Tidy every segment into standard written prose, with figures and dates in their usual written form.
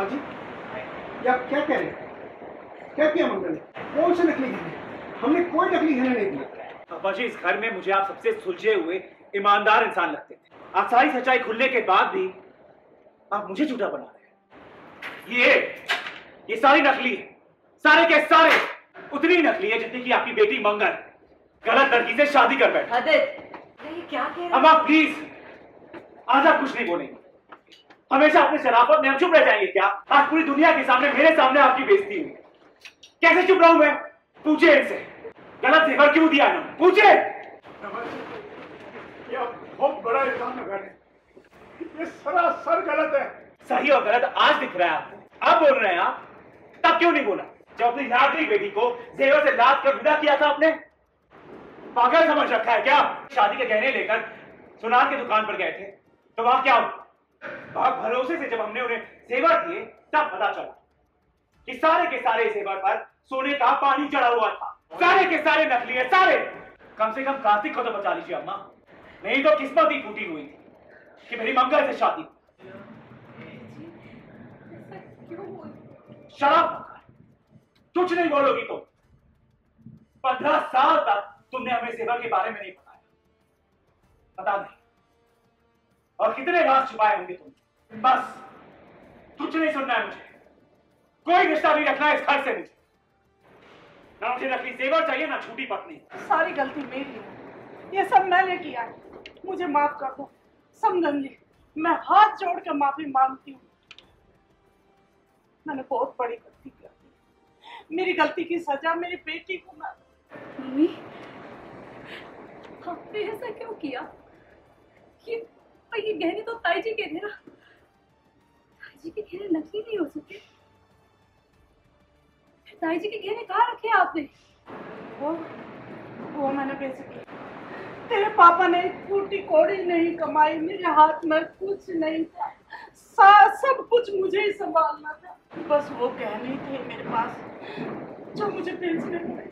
माँ जी, ये आप क्या कह रहे हैं? क्या किया मंगल ने? कौन से नकली गहने? हमने कोई नकली गहने नहीं दिए। अब्बा जी, इस घर में मुझे आप सबसे सुलझे हुए ईमानदार इंसान लगते थे। आप सारी सच्चाई खुलने के बाद भी आप मुझे झूठा बना रहे हैं। ये सारी नकली है, सारे के सारे उतनी नकली है जितनी कि आपकी बेटी मंगल गलत लड़की से शादी कर बैठी। ये क्या कह रहे हैं? अम्मा प्लीज, आज आप कुछ नहीं बोलेंगे। हमेशा अपने शराफत में हम चुप रह जाएंगे क्या? आज पूरी दुनिया के सामने, मेरे सामने आपकी बेइज्जती हुई। कैसे चुप रहूं मैं? पूछे इनसे, गलत जेवर क्यों दिया इन्होंने? पूछे। ये बहुत बड़ा इल्जाम लगा रहे हैं। ये सरासर गलत है। सही और गलत आज दिख रहा है आपको। अब बोल रहे हैं आप, तब क्यों नहीं बोला जब अपनी लाडली बेटी को जेवर से लाद कर विदा किया था आपने? पागल समझ रखा है क्या? शादी के गहने लेकर सुनार की दुकान पर गए थे तो वहां क्या हुआ? भरोसे से जब हमने उन्हें जेवर दिए तब पता चला कि सारे के सारे जेवर पर सोने का पानी चढ़ा हुआ था। सारे के सारे नकली है, सारे। कम से कम कार्तिक को तो बचा लीजिए अम्मा, नहीं तो किस्मत ही टूटी हुई थी कि मेरी मंगल से शादी। शराब कुछ नहीं बोलोगी तुम। 15 साल तक तुमने हमें जेवर के बारे में नहीं बताया, पता नहीं और कितने राज छुपाए होंगे तुमने। बस कुछ नहीं सुनना है मुझे, कोई रिश्ता नहीं रखना है इस घर से मुझे। ना मुझे नकली जेवर चाहिए ना झूठी पत्नी। सारी गलती मेरी है, ये सब मैंने किया है, मुझे माफ कर दो। समझन जी, मैं हाथ जोड़ कर माफी मांगती हूँ। मैंने बहुत बड़ी गलती कर दी। मेरी गलती की सजा मेरी बेटी को ना। मम्मी, आपने ऐसा क्यों किया? ये गहने तो ताई जी के थे ना। ताई जी के गहने नकली नहीं हो सकते। ताई जी के गहने कहाँ रखे आपने? वो मैंने पैसे किए। तेरे पापा ने फूटी कौड़ी नहीं कमाई, मेरे हाथ में कुछ नहीं था, सब कुछ मुझे ही संभालना था। बस वो गहने थे मेरे पास जो मुझे बेचने पड़े।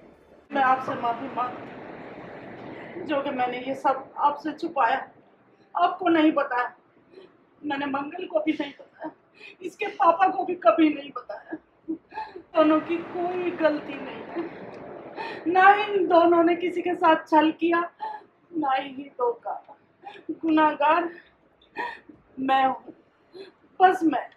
मैं आपसे माफी मांगती जो कि मैंने ये सब आपसे छुपाया, आपको नहीं बताया। मैंने मंगल को भी नहीं बताया, इसके पापा को भी कभी नहीं बताया। दोनों की कोई गलती नहीं है, ना इन दोनों ने किसी के साथ छल किया, ना ही धोखा। गुनाहगार मैं हूँ, बस मैं।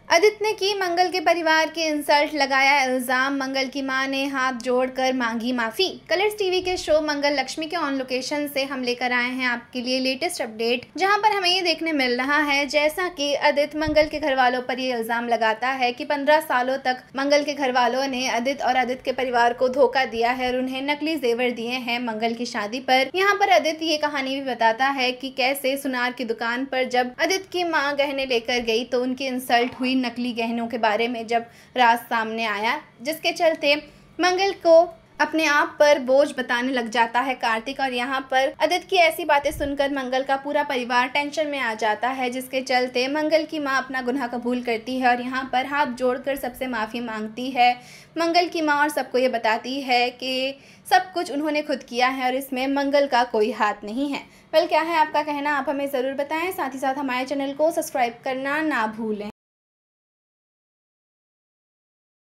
आदित्य ने की मंगल के परिवार के इंसल्ट, लगाया इल्जाम। मंगल की मां ने हाथ जोड़कर मांगी माफी। कलर्स टीवी के शो मंगल लक्ष्मी के ऑन लोकेशन से हम लेकर आए हैं आपके लिए लेटेस्ट अपडेट, जहां पर हमें ये देखने मिल रहा है जैसा कि आदित्य मंगल के घर वालों पर ये इल्जाम लगाता है कि 15 सालों तक मंगल के घर वालों ने आदित्य और आदित्य के परिवार को धोखा दिया है और उन्हें नकली जेवर दिए हैं मंगल की शादी पर। यहाँ पर आदित्य ये कहानी भी बताता है कि कैसे सुनार की दुकान पर जब आदित्य की माँ गहने लेकर गई तो उनकी इंसल्ट हुई नकली गहनों के बारे में जब राज सामने आया, जिसके चलते मंगल को अपने आप पर बोझ बताने लग जाता है कार्तिक। और यहाँ पर आदित्य की ऐसी बातें सुनकर मंगल का पूरा परिवार टेंशन में आ जाता है, जिसके चलते मंगल की माँ अपना गुनाह कबूल करती है और यहाँ पर हाथ जोड़कर सबसे माफ़ी मांगती है। मंगल की माँ और सबको ये बताती है कि सब कुछ उन्होंने खुद किया है और इसमें मंगल का कोई हाथ नहीं है। वेल, क्या है आपका कहना, आप हमें ज़रूर बताएं। साथ ही साथ हमारे चैनल को सब्सक्राइब करना ना भूलें।